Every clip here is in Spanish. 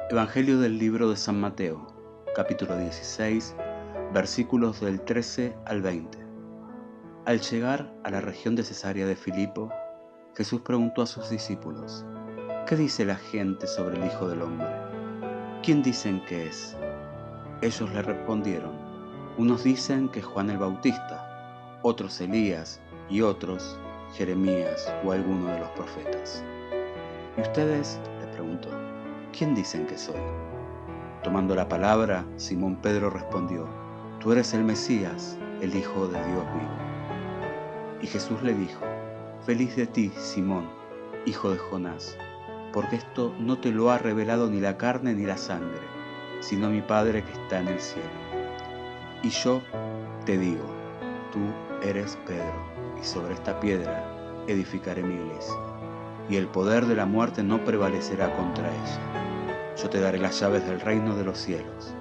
Evangelio del libro de San Mateo, capítulo 16, versículos del 13 al 20. Al llegar a la región de Cesarea de Filipo, Jesús preguntó a sus discípulos: ¿qué dice la gente sobre el Hijo del Hombre? ¿Quién dicen que es? Ellos le respondieron: unos dicen que Juan el Bautista, otros Elías y otros Jeremías o alguno de los profetas. ¿Y ustedes?, le preguntó, ¿quién dicen que soy? Tomando la palabra, Simón Pedro respondió: tú eres el Mesías, el Hijo de Dios vivo. Y Jesús le dijo: feliz de ti, Simón, hijo de Jonás, porque esto no te lo ha revelado ni la carne ni la sangre, sino mi Padre que está en el cielo. Y yo te digo, tú eres Pedro, y sobre esta piedra edificaré mi iglesia, y el poder de la muerte no prevalecerá contra ella. Yo te daré las llaves del reino de los cielos.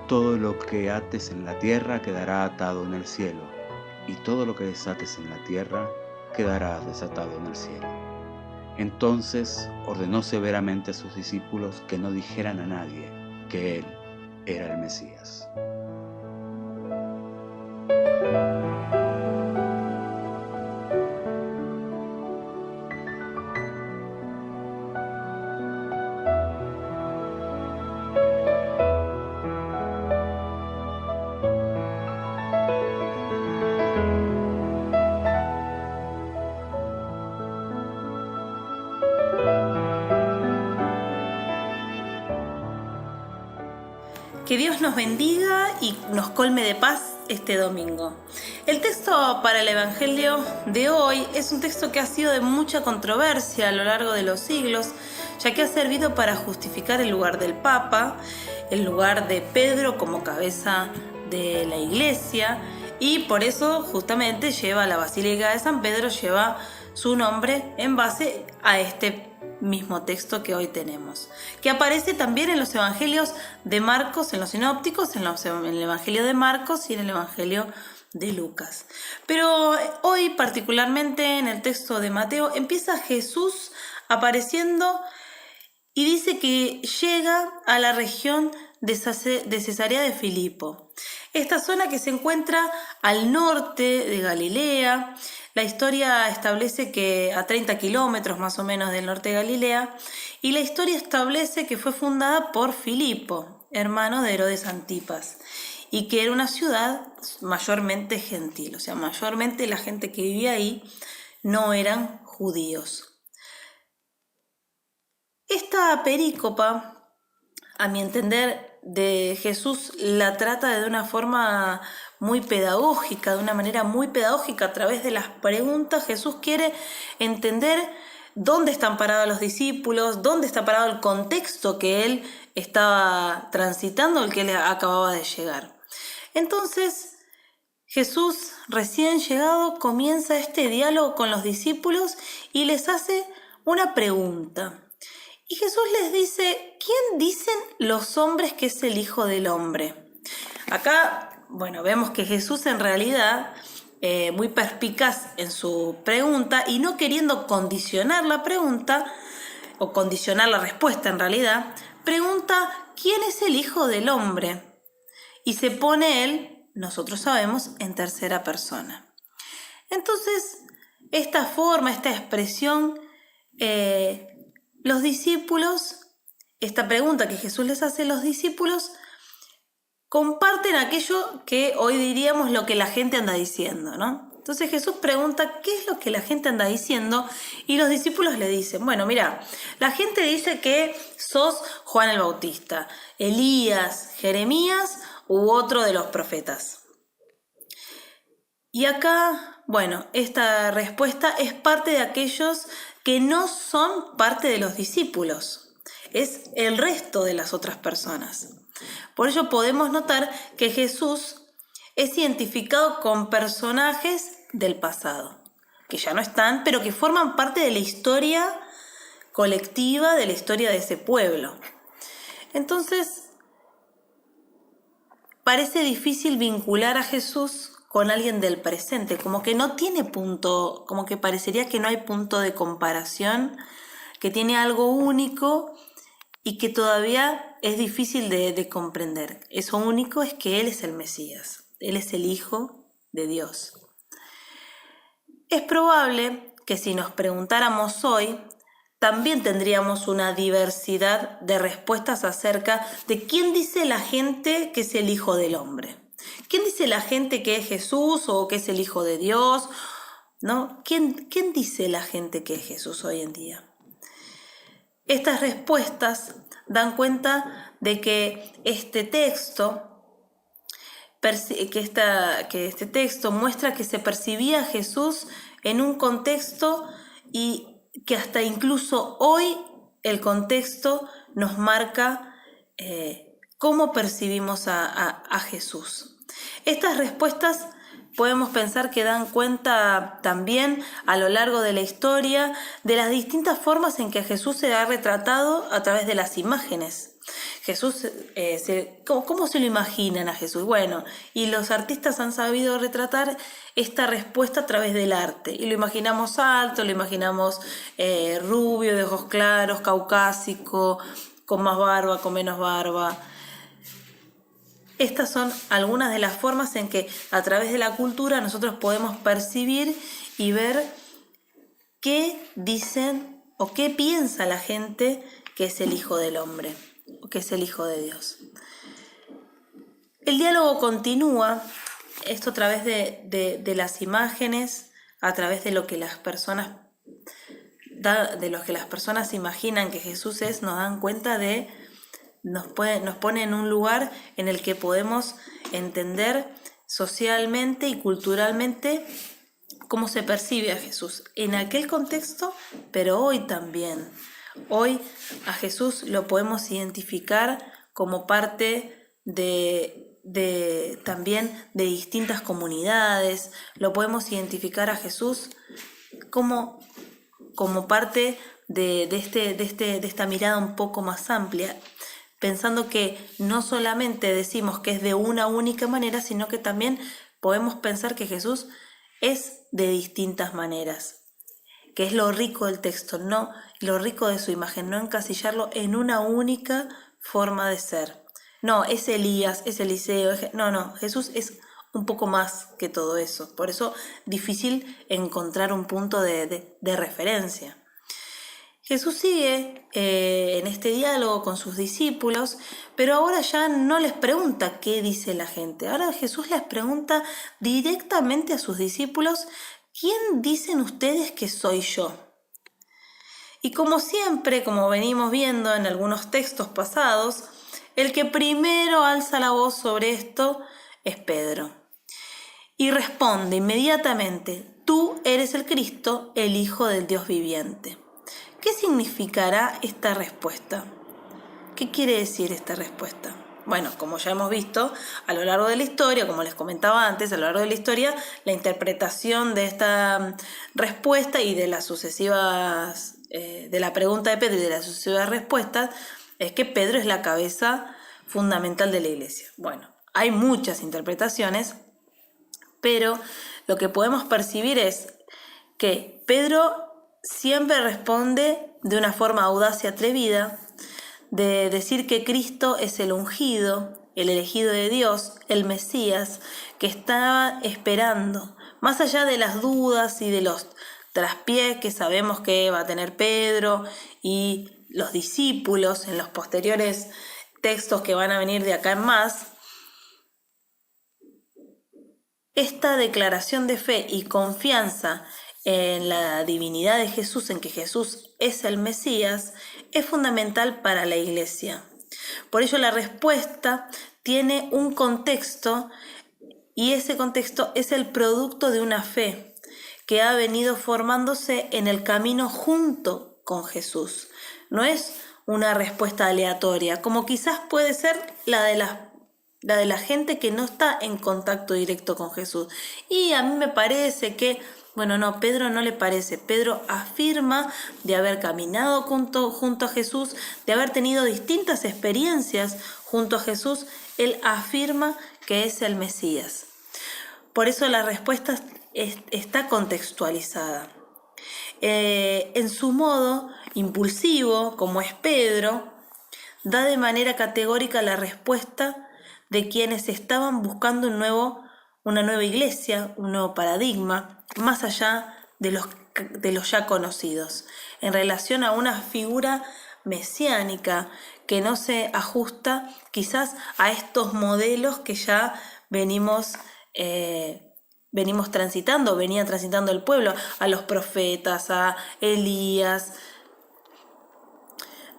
Todo lo que ates en la tierra quedará atado en el cielo, y todo lo que desates en la tierra quedará desatado en el cielo. Entonces ordenó severamente a sus discípulos que no dijeran a nadie que él era el Mesías. Que Dios nos bendiga y nos colme de paz este domingo. El texto para el Evangelio de hoy es un texto que ha sido de mucha controversia a lo largo de los siglos, ya que ha servido para justificar el lugar del Papa, el lugar de Pedro como cabeza de la Iglesia, y por eso justamente la Basílica de San Pedro lleva su nombre en base a este mismo texto que hoy tenemos, que aparece también en los evangelios de Marcos, en los sinópticos, en el evangelio de Marcos y en el evangelio de Lucas. Pero hoy, particularmente en el texto de Mateo, empieza Jesús apareciendo y dice que llega a la región de Cesarea de Filipo. Esta zona que se encuentra al norte de Galilea. La historia establece que a 30 kilómetros más o menos del norte de Galilea, y la historia establece que fue fundada por Filipo, hermano de Herodes Antipas, y que era una ciudad mayormente gentil, o sea, mayormente la gente que vivía ahí no eran judíos. Esta perícopa, a mi entender, de Jesús la trata de una forma muy pedagógica, de una manera muy pedagógica. A través de las preguntas, Jesús quiere entender dónde están parados los discípulos, dónde está parado el contexto que él estaba transitando, el que él acababa de llegar. Entonces, Jesús, recién llegado, comienza este diálogo con los discípulos y les hace una pregunta. Y Jesús les dice: ¿quién dicen los hombres que es el Hijo del Hombre? Acá, vemos que Jesús en realidad, muy perspicaz en su pregunta y no queriendo condicionar la pregunta, o condicionar la respuesta en realidad, pregunta: ¿quién es el Hijo del Hombre? Y se pone él, nosotros sabemos, en tercera persona. Entonces, esta forma, esta expresión, los discípulos, esta pregunta que Jesús les hace, los discípulos comparten aquello que hoy diríamos lo que la gente anda diciendo, ¿no? Entonces Jesús pregunta: ¿qué es lo que la gente anda diciendo? Y los discípulos le dicen: bueno, mira, la gente dice que sos Juan el Bautista, Elías, Jeremías u otro de los profetas. Y acá, bueno, esta respuesta es parte de aquellos que no son parte de los discípulos. Es el resto de las otras personas. Por ello podemos notar que Jesús es identificado con personajes del pasado, que ya no están, pero que forman parte de la historia colectiva, de la historia de ese pueblo. Entonces, parece difícil vincular a Jesús con alguien del presente, como que no tiene punto, como que parecería que no hay punto de comparación, que tiene algo único y que todavía es difícil de comprender. Eso único es que Él es el Mesías, Él es el Hijo de Dios. Es probable que si nos preguntáramos hoy, también tendríamos una diversidad de respuestas acerca de quién dice la gente que es el Hijo del Hombre. ¿Quién dice la gente que es Jesús o que es el Hijo de Dios? ¿No? ¿Quién dice la gente que es Jesús hoy en día? Estas respuestas dan cuenta de que este texto muestra que se percibía a Jesús en un contexto y que hasta incluso hoy el contexto nos marca cómo percibimos a Jesús. Estas respuestas podemos pensar que dan cuenta también a lo largo de la historia de las distintas formas en que Jesús se ha retratado a través de las imágenes. Jesús, ¿cómo se lo imaginan a Jesús? Bueno, y los artistas han sabido retratar esta respuesta a través del arte. Y lo imaginamos alto, lo imaginamos rubio, de ojos claros, caucásico, con más barba, con menos barba. Estas son algunas de las formas en que a través de la cultura nosotros podemos percibir y ver qué dicen o qué piensa la gente que es el Hijo del Hombre, o que es el Hijo de Dios. El diálogo continúa, esto a través de las imágenes, a través de lo que las personas imaginan que Jesús es, nos dan cuenta de nos pone en un lugar en el que podemos entender socialmente y culturalmente cómo se percibe a Jesús en aquel contexto, pero hoy también. Hoy a Jesús lo podemos identificar como parte también de distintas comunidades, lo podemos identificar a Jesús como parte de esta mirada un poco más amplia, pensando que no solamente decimos que es de una única manera, sino que también podemos pensar que Jesús es de distintas maneras, que es lo rico del texto, no lo rico de su imagen, no encasillarlo en una única forma de ser. No, es Elías, es Eliseo, no, Jesús es un poco más que todo eso, por eso difícil encontrar un punto de referencia. Jesús sigue en este diálogo con sus discípulos, pero ahora ya no les pregunta qué dice la gente. Ahora Jesús les pregunta directamente a sus discípulos, ¿quién dicen ustedes que soy yo? Y como siempre, como venimos viendo en algunos textos pasados, el que primero alza la voz sobre esto es Pedro. Y responde inmediatamente, tú eres el Cristo, el Hijo del Dios viviente. ¿Qué significará esta respuesta? ¿Qué quiere decir esta respuesta? Bueno, como ya hemos visto a lo largo de la historia, como les comentaba antes, a lo largo de la historia, la interpretación de esta respuesta y de las sucesivas, de la pregunta de Pedro y de las sucesivas respuestas, es que Pedro es la cabeza fundamental de la iglesia. Bueno, hay muchas interpretaciones, pero lo que podemos percibir es que Pedro siempre responde de una forma audaz y atrevida, de decir que Cristo es el ungido, el elegido de Dios, el Mesías, que estaba esperando, más allá de las dudas y de los traspiés que sabemos que va a tener Pedro y los discípulos en los posteriores textos que van a venir de acá en más. Esta declaración de fe y confianza en la divinidad de Jesús, en que Jesús es el Mesías, es fundamental para la Iglesia. Por ello la respuesta tiene un contexto y ese contexto es el producto de una fe que ha venido formándose en el camino junto con Jesús. No es una respuesta aleatoria, como quizás puede ser la de la gente que no está en contacto directo con Jesús. Y a mí me parece que, bueno, no, Pedro no le parece. Pedro afirma de haber caminado junto a Jesús, de haber tenido distintas experiencias junto a Jesús. Él afirma que es el Mesías. Por eso la respuesta está contextualizada. En su modo impulsivo, como es Pedro, da de manera categórica la respuesta de quienes estaban buscando una nueva iglesia, un nuevo paradigma, más allá de los ya conocidos, en relación a una figura mesiánica que no se ajusta quizás a estos modelos que ya venía transitando el pueblo, a los profetas, a Elías,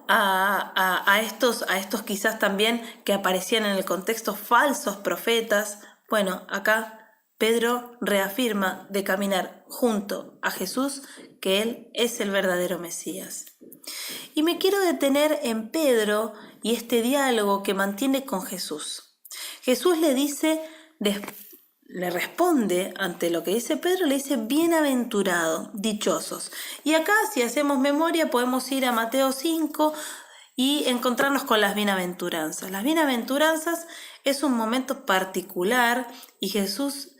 a estos quizás también que aparecían en el contexto falsos profetas. Bueno, acá Pedro reafirma de caminar junto a Jesús que Él es el verdadero Mesías. Y me quiero detener en Pedro y este diálogo que mantiene con Jesús. Jesús le responde ante lo que dice Pedro, le dice bienaventurado, dichosos. Y acá, si hacemos memoria, podemos ir a Mateo 5 y encontrarnos con las bienaventuranzas. Las bienaventuranzas es un momento particular y Jesús,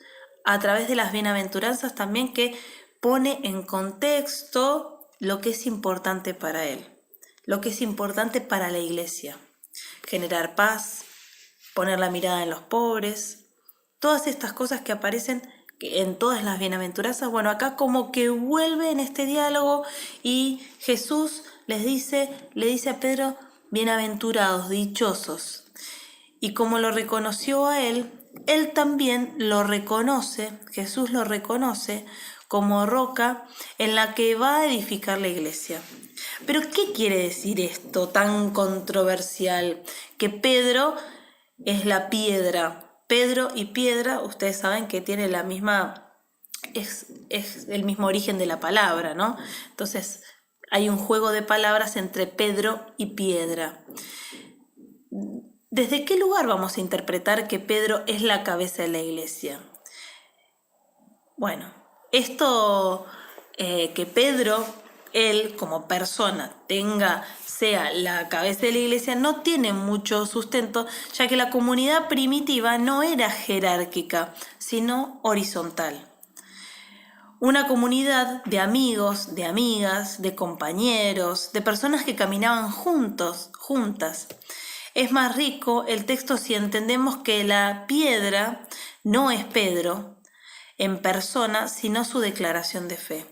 a través de las bienaventuranzas, también que pone en contexto lo que es importante para Él, lo que es importante para la iglesia. Generar paz, poner la mirada en los pobres, todas estas cosas que aparecen en todas las bienaventuranzas. Bueno, acá como que vuelve en este diálogo y Jesús le dice a Pedro, bienaventurados, dichosos. Y como lo reconoció a él también lo reconoce, Jesús lo reconoce como roca en la que va a edificar la iglesia. Pero ¿qué quiere decir esto tan controversial? Que Pedro es la piedra. Pedro y piedra, ustedes saben que tiene la misma, es el mismo origen de la palabra, ¿no? Entonces hay un juego de palabras entre Pedro y piedra. ¿Desde qué lugar vamos a interpretar que Pedro es la cabeza de la iglesia? Bueno, esto que Pedro, él como persona, sea la cabeza de la iglesia, no tiene mucho sustento, ya que la comunidad primitiva no era jerárquica, sino horizontal. Una comunidad de amigos, de amigas, de compañeros, de personas que caminaban juntas. Es más rico el texto si entendemos que la piedra no es Pedro en persona, sino su declaración de fe.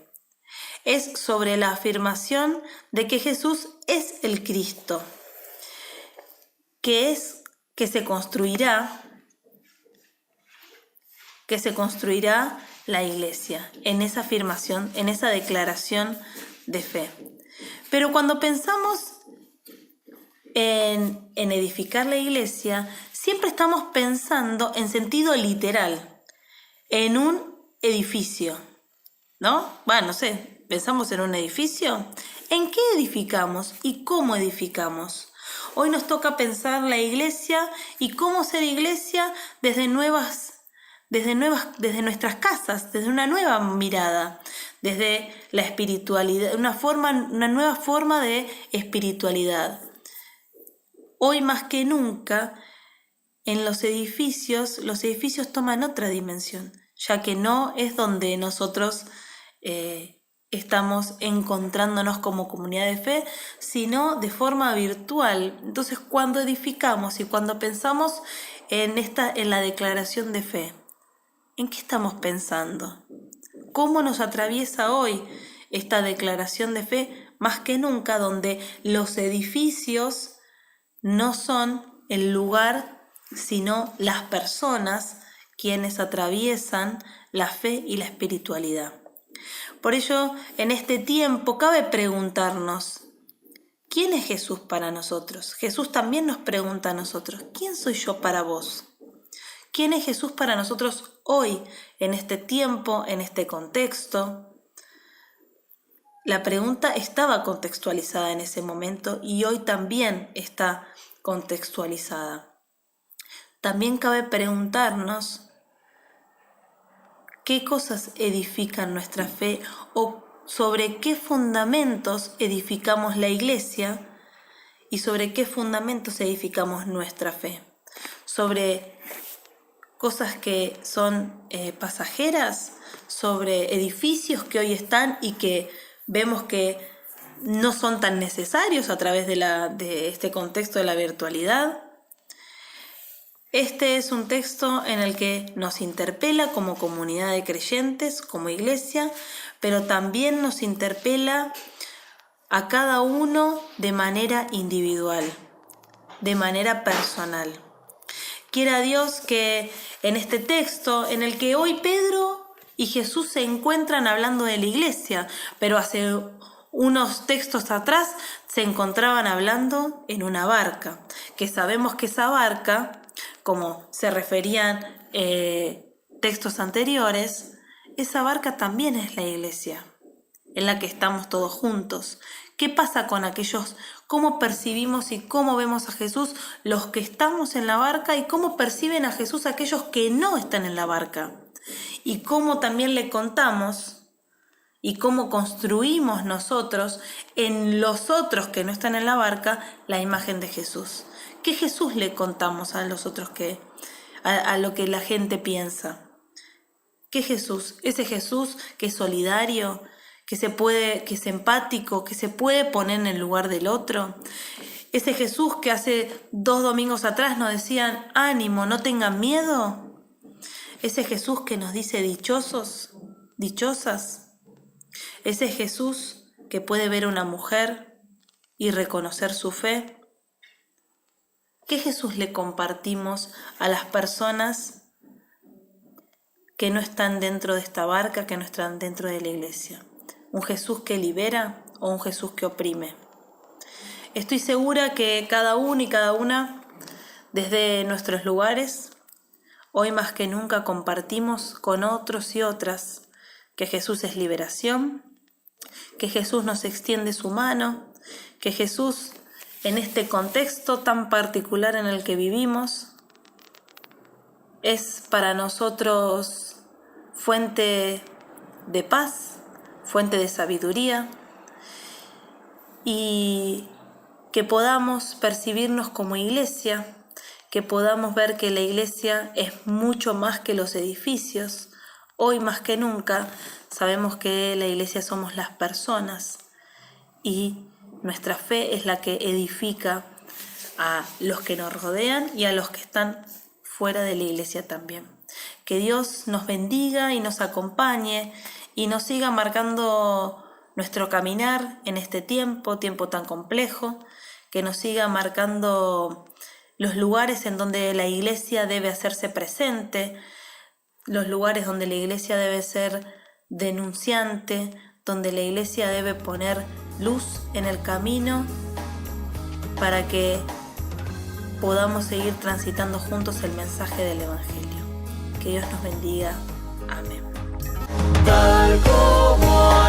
Es sobre la afirmación de que Jesús es el Cristo, que se construirá la iglesia, en esa afirmación, en esa declaración de fe. Pero cuando pensamos en edificar la iglesia, siempre estamos pensando en sentido literal, en un edificio, ¿no? Bueno, no sé. ¿Pensamos en un edificio? ¿En qué edificamos y cómo edificamos? Hoy nos toca pensar la iglesia y cómo ser iglesia desde nuestras casas, desde una nueva mirada, desde la espiritualidad, una nueva forma de espiritualidad. Hoy más que nunca, en los edificios toman otra dimensión, ya que no es donde nosotros estamos encontrándonos como comunidad de fe, sino de forma virtual. Entonces, cuando edificamos y cuando pensamos en la declaración de fe, ¿en qué estamos pensando? ¿Cómo nos atraviesa hoy esta declaración de fe más que nunca, donde los edificios no son el lugar, sino las personas quienes atraviesan la fe y la espiritualidad? Por ello, en este tiempo cabe preguntarnos, ¿quién es Jesús para nosotros? Jesús también nos pregunta a nosotros, ¿quién soy yo para vos? ¿Quién es Jesús para nosotros hoy, en este tiempo, en este contexto? La pregunta estaba contextualizada en ese momento y hoy también está contextualizada. También cabe preguntarnos qué cosas edifican nuestra fe o sobre qué fundamentos edificamos la iglesia y sobre qué fundamentos edificamos nuestra fe. Sobre cosas que son pasajeras, sobre edificios que hoy están y que vemos que no son tan necesarios a través de este contexto de la virtualidad. Este es un texto en el que nos interpela como comunidad de creyentes, como iglesia, pero también nos interpela a cada uno de manera individual, de manera personal. Quiera Dios que en este texto, en el que hoy Pedro y Jesús se encuentran hablando de la iglesia, pero hace unos textos atrás se encontraban hablando en una barca, que sabemos que esa barca, como se referían textos anteriores, esa barca también es la iglesia, en la que estamos todos juntos. ¿Qué pasa con aquellos? ¿Cómo percibimos y cómo vemos a Jesús los que estamos en la barca y cómo perciben a Jesús aquellos que no están en la barca? Y cómo también le contamos y cómo construimos nosotros en los otros que no están en la barca la imagen de Jesús. ¿Qué Jesús le contamos a los otros a lo que la gente piensa? ¿Qué Jesús? Ese Jesús que es solidario, que es empático, que se puede poner en el lugar del otro. Ese Jesús que hace 2 domingos atrás nos decían, ánimo, no tengan miedo. Ese Jesús que nos dice dichosos, dichosas. Ese Jesús que puede ver a una mujer y reconocer su fe. ¿Qué Jesús le compartimos a las personas que no están dentro de esta barca, que no están dentro de la iglesia? ¿Un Jesús que libera o un Jesús que oprime? Estoy segura que cada uno y cada una, desde nuestros lugares, hoy más que nunca compartimos con otros y otras que Jesús es liberación, que Jesús nos extiende su mano, que Jesús, en este contexto tan particular en el que vivimos, es para nosotros fuente de paz, fuente de sabiduría, y que podamos percibirnos como iglesia, que podamos ver que la iglesia es mucho más que los edificios. Hoy más que nunca sabemos que la iglesia somos las personas y nuestra fe es la que edifica a los que nos rodean y a los que están fuera de la iglesia también. Que Dios nos bendiga y nos acompañe y nos siga marcando nuestro caminar en este tiempo tan complejo, que nos siga marcando los lugares en donde la iglesia debe hacerse presente, los lugares donde la iglesia debe ser denunciante, donde la iglesia debe poner luz en el camino para que podamos seguir transitando juntos el mensaje del Evangelio. Que Dios nos bendiga. Amén. Tal como